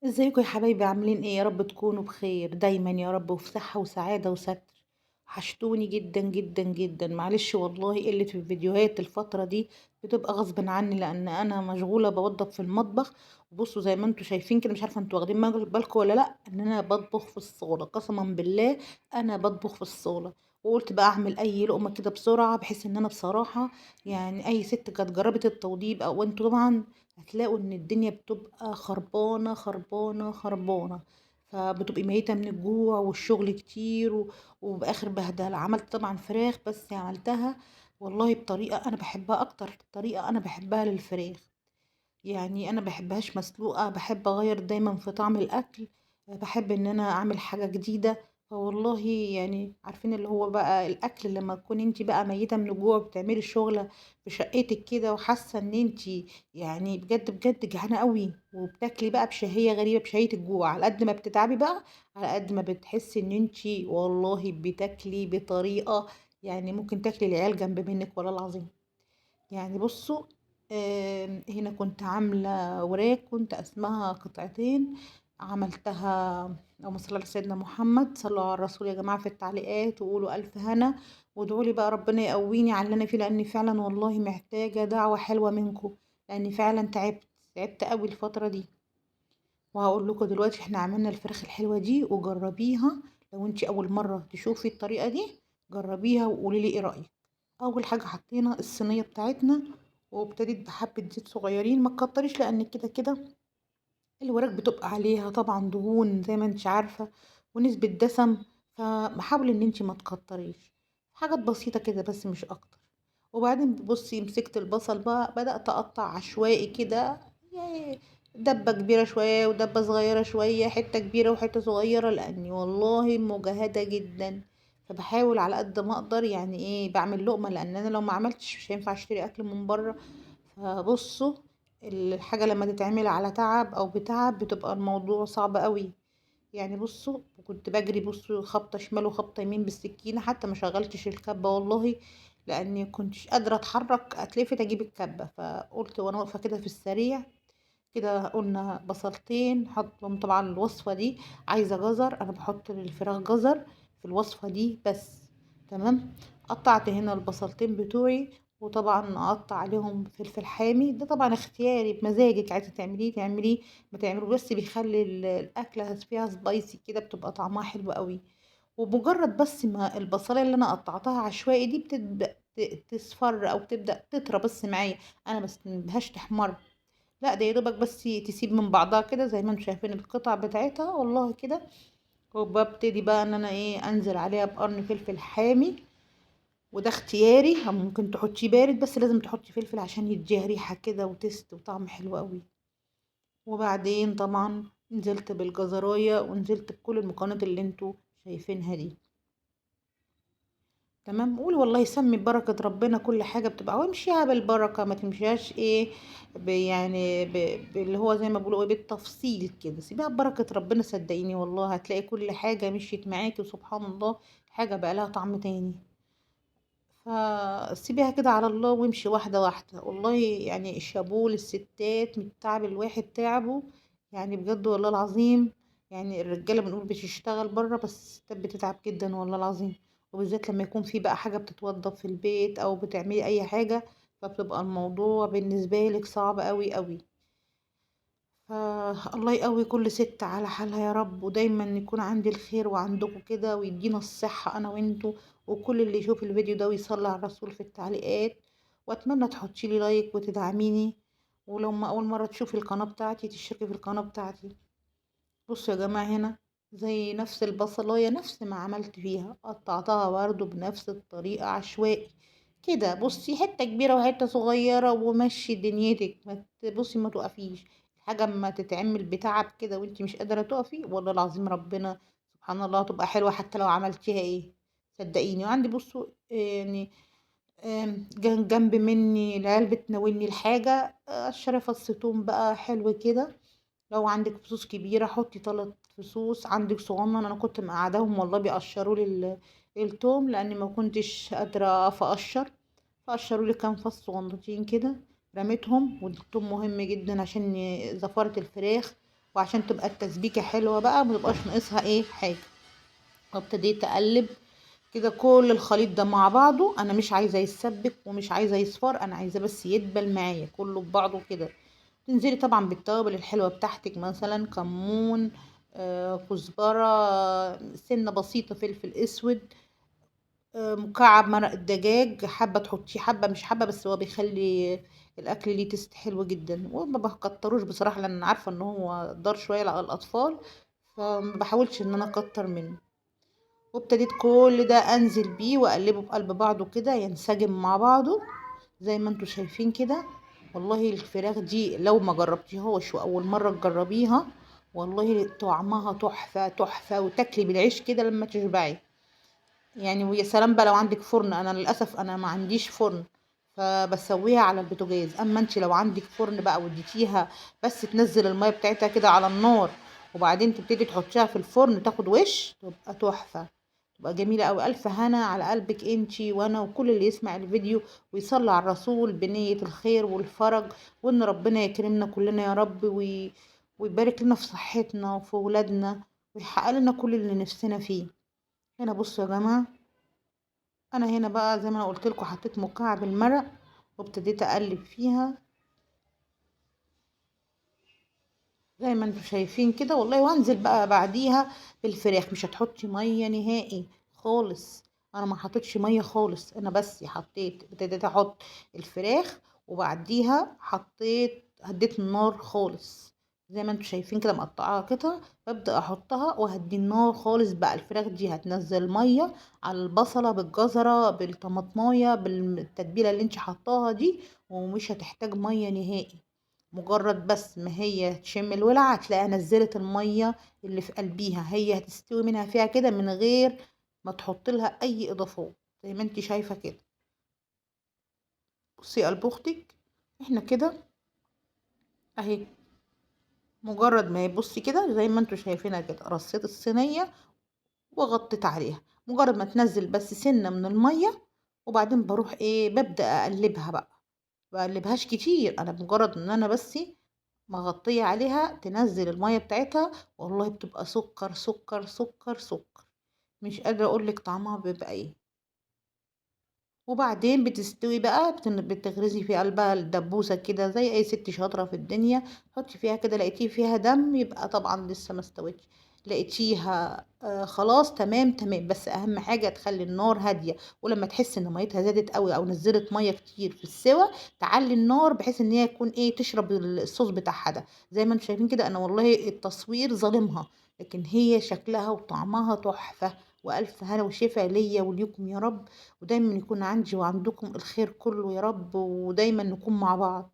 ازيكم يا حبايبي عاملين ايه؟ يا رب تكونوا بخير دايما يا رب، وفي صحة وسعادة وستر. وحشتوني جدا جدا جدا. معلش والله قلة في الفيديوهات الفترة دي بتبقى غصب عني لان انا مشغولة بوضب في المطبخ. وبصوا زي ما انتوا شايفين كده، مش عارفة انتوا واخدين بالكم ولا لا، ان انا بطبخ في الصالة قسما بالله. انا بطبخ في الصالة. وقلت بقى اعمل اي لقمة كده بسرعة، بحيث ان انا بصراحة يعني اي ست كانت جربت التوضيب او انتوا طبعا هتلاقوا ان الدنيا بتبقى خربانة خربانة خربانة. فبتبقي ميتة من الجوع والشغل كتير وبآخر بهدلة. عملت طبعا فراخ، بس عملتها والله بطريقة أنا بحبها، أكتر طريقة أنا بحبها للفراخ. يعني انا بحبهاش مسلوقة، بحب اغير دايما في طعم الاكل. بحب ان انا اعمل حاجة جديدة. فوالله يعني عارفين اللي هو بقى الاكل لما تكون انت بقى ميتة من الجوع، بتعملي شغلة في شقتك كده وحاسة ان انت يعني بجد بجد جعانة قوي، وبتاكلي بقى بشهية غريبة، بشهية الجوع. على قد ما بتتعبي بقى، على قد ما بتحسي ان انت والله بتاكلي بطريقة، يعني ممكن تاكلي العيال جنب منك والله العظيم. يعني بصوا، هنا كنت عاملة وراك، كنت قسمها قطعتين. عملتها. اللهم صل على سيدنا محمد، صلوا على الرسول يا جماعة في التعليقات وقولوا ألف هنا. وادعوا لي بقى ربنا يقويني على اللي أنا فيه، لأني فعلا والله محتاجة دعوة حلوة منكم. لأني فعلا تعبت قوي الفترة دي. وهقول لكم دلوقتي احنا عملنا الفراخ الحلوة دي وجربيها. لو انتي أول مرة تشوفي الطريقة دي، جربيها وقولي لي ايه رأيك. اول حاجه حطينا الصينيه بتاعتنا، وابتديت بحبه زيت صغيرين، ما تكتريش لان كده كده الوراك بتبقى عليها طبعا دهون زي ما انت عارفه، ونسبه دسم. فحاولي ان انت ما تكتريش، حاجات بسيطه كده بس مش اكتر. وبعدين بصي مسكت البصل بقى، بدأت أقطع عشوائي كده، يعني دبة كبيرة شوية ودبة صغيرة شوية، حتة كبيرة وحتة صغيرة، لأني والله مجهدة جدا. فبحاول على قد ما أقدر، يعني إيه، بعمل لقمة، لأن أنا لو ما عملتش مش هينفع أشتري أكل من بره. فبصوا، الحاجة لما تتعمل على تعب أو بتعب بتبقى الموضوع صعب قوي. يعني بصوا، كنت بجري بصوا خبطة شمال وخبطة يمين بالسكينة، حتى ما شغلتش الكبة والله، لاني كنتش قادرة اتحرك اتلفت اجيب الكبة. فقلت وانا واقفة كده في السريع كده، قلنا بصلتين حطهم. طبعا الوصفة دي عايزة جزر، انا بحط للفراخ جزر في الوصفة دي بس. تمام. قطعت هنا البصلتين بتوعي، وطبعا اقطع عليهم فلفل حامي، ده طبعا اختياري بمزاجك، عايزه تعمليه تعمليه، ما تعملوه، بس بيخلي الاكله فيها سبايسي كده، بتبقى طعمها حلو قوي. ومجرد بس ما البصلايه اللي انا قطعتها عشوائي دي بتبدا تصفر او تبدا تطرى بس معايا، انا بس مبهاش تحمر، لا ده يا دوبك بس تسيب من بعضها كده زي ما انتم شايفين القطع بتاعتها والله كده. وببتدي بقى ان انا ايه انزل عليها بقرن فلفل حامي، وده اختياري، أو ممكن تحطيه بارد، بس لازم تحطي فلفل عشان يديها ريحة كده وتست وطعم حلو قوي. وبعدين طبعا نزلت بالجزراية، ونزلت بكل المكونات اللي انتوا شايفينها دي. تمام. قول والله يسمي ببركة ربنا كل حاجة بتبقى، وامشيها بالبركة، ما تمشيهاش ايه يعني اللي هو زي ما بيقولوا ايه بالتفصيل كده، سيبها ببركة ربنا. صدقيني والله هتلاقي كل حاجة مشيت معاكي، وسبحان الله حاجة بقى لها طعم تاني. فسيبيها كده على الله وامشي واحدة واحدة. والله يعني شابوه للستات من التعب الواحد تعبه، يعني بجد والله العظيم. يعني الرجالة بنقول بتشتغل بره، بس الستات بتتعب جدا والله العظيم. وبالذات لما يكون في بقى حاجة بتتوضب في البيت او بتعملي اي حاجة، فبتبقى الموضوع بالنسبة لك صعب قوي قوي. فالله يقوي كل ست على حالها يا رب، ودايما يكون عندي الخير وعندكم كده، ويدينا الصحة أنا وانتو، وكل اللي يشوف الفيديو ده ويصلي على الرسول في التعليقات. وأتمنى تحطي لي لايك وتدعميني، ولو ما أول مرة تشوفي القناة بتاعتي تشتركي في القناة بتاعتي. بصوا يا جماعة هنا، زي نفس البصلاية نفس ما عملت فيها، قطعتها برضو بنفس الطريقة عشوائي كده. بصي حتة كبيرة وحتة صغيرة، ومشي دنيتك، ما تبصي ما توقفيش. الحاجة اما تتعمل بتعب كده وانتي مش قادرة تقفي، والله العظيم ربنا سبحان الله تبقى حلوة حتى لو عملتيها ايه. صدقيني. وعندي بصوا يعني جنب مني العيال بتناولني الحاجة، الشرف فص توم بقى حلو كده. لو عندك فصوص كبيرة حطي 3 فصوص، عندك صغنن انا كنت مقعداهم والله بيقشروا لي التوم، لاني ما كنتش قادرة اقف اقشر. فقشروا لي كام فص صغنطين كده، رميتهم. والثوم مهم جدا عشان زفارة الفراخ، وعشان تبقى التسبيكة حلوة بقى متبقاش ناقصها ايه حاجة. وابتديت اقلب كده كل الخليط ده مع بعضه. انا مش عايزه يتسبك ومش عايزه يصفر، انا عايزاه بس يدبل معايا كله ببعضه كده. تنزلي طبعا بالتوابل الحلوه بتاعتك، مثلا كمون، كزبره، سنه بسيطه فلفل اسود، مكعب مرق الدجاج، حبه تحطيه حبه مش حبه، بس هو بيخلي الاكل ليه تست حلو جدا. وما بكتروش بصراحه لان أنا عارفه ان هو ضار شويه على الاطفال، فما بحاولش ان انا اكتر منه. وابتديت كل ده انزل بيه واقلبه بقلب بعضه كده ينسجم مع بعضه زي ما انتوا شايفين كده. والله الفراخ دي لو ما جربتيهاش واول مره تجربيها، والله طعمها تحفه تحفه، وتاكلي بالعيش كده لما تشبعي يعني. ويا سلام بقى لو عندك فرن، انا للاسف انا ما عنديش فرن فبسويها على البوتاجاز. اما انت لو عندك فرن بقى وديتيها بس تنزل الميه بتاعتها كده على النار وبعدين تبتدي تحطيها في الفرن تاخد وش، تبقى تحفه، تبقى جميله قوي. الف هنا على قلبك انتي وانا وكل اللي يسمع الفيديو ويصلي على الرسول بنيه الخير والفرج، وان ربنا يكرمنا كلنا يا رب ويبارك لنا في صحتنا وفي ولادنا ويحقق لنا كل اللي نفسنا فيه. هنا بصوا يا جماعه، انا هنا بقى زي ما انا قلت لكم حطيت مكعب المرق وابتديت اقلب فيها زي ما انتم شايفين كده والله. وانزل بقى بعديها بالفراخ. مش هتحطي ميه نهائي خالص، انا ما حطيتش ميه خالص، انا بس ابتديت احط الفراخ وبعديها هديت النار خالص زي ما انتم شايفين كده مقطعاها قطع. ببدأ احطها وهدي النار خالص بقى. الفراخ دي هتنزل ميه على البصله بالجزره بالطماطمايه بالتتبيله اللي انت حطاها دي، ومش هتحتاج ميه نهائي. مجرد بس ما هي تشم الولع هتلاقيها نزلت المية اللي في قلبيها، هي هتستوي منها فيها كده من غير ما تحط لها اي اضافات زي ما انت شايفة كده. بصي يا قلب اختك، احنا كده اهي. مجرد ما يبصي كده زي ما انتوا شايفينها كده، رصيت الصينية وغطيت عليها. مجرد ما تنزل بس سنة من المية وبعدين بروح ايه ببدأ اقلبها بقى. بقلبهاش كتير، انا مجرد ان انا بس مغطية عليها تنزل المية بتاعتها. والله بتبقى سكر سكر سكر سكر، مش قادرة اقولك طعمها بيبقى ايه. وبعدين بتستوي بقى بتغرزي في قلبها الدبوسة كده زي اي ست شاطرة في الدنيا. حطي فيها كده، لقيتيه فيها دم يبقى طبعا لسه ما استوتش. لقيتيها خلاص تمام تمام. بس اهم حاجة تخلي النار هادية، ولما تحس ان ميتها زادت قوي او نزلت مية كتير في السوا تعلي النار بحيث ان هي تكون ايه تشرب الصوص بتاعها ده. زي ما انتم شايفين كده، انا والله التصوير ظالمها لكن هي شكلها وطعمها تحفة. والف هنا وشفا ليا وليكم يا رب، ودايما يكون عندي وعندكم الخير كله يا رب، ودايما نكون مع بعض.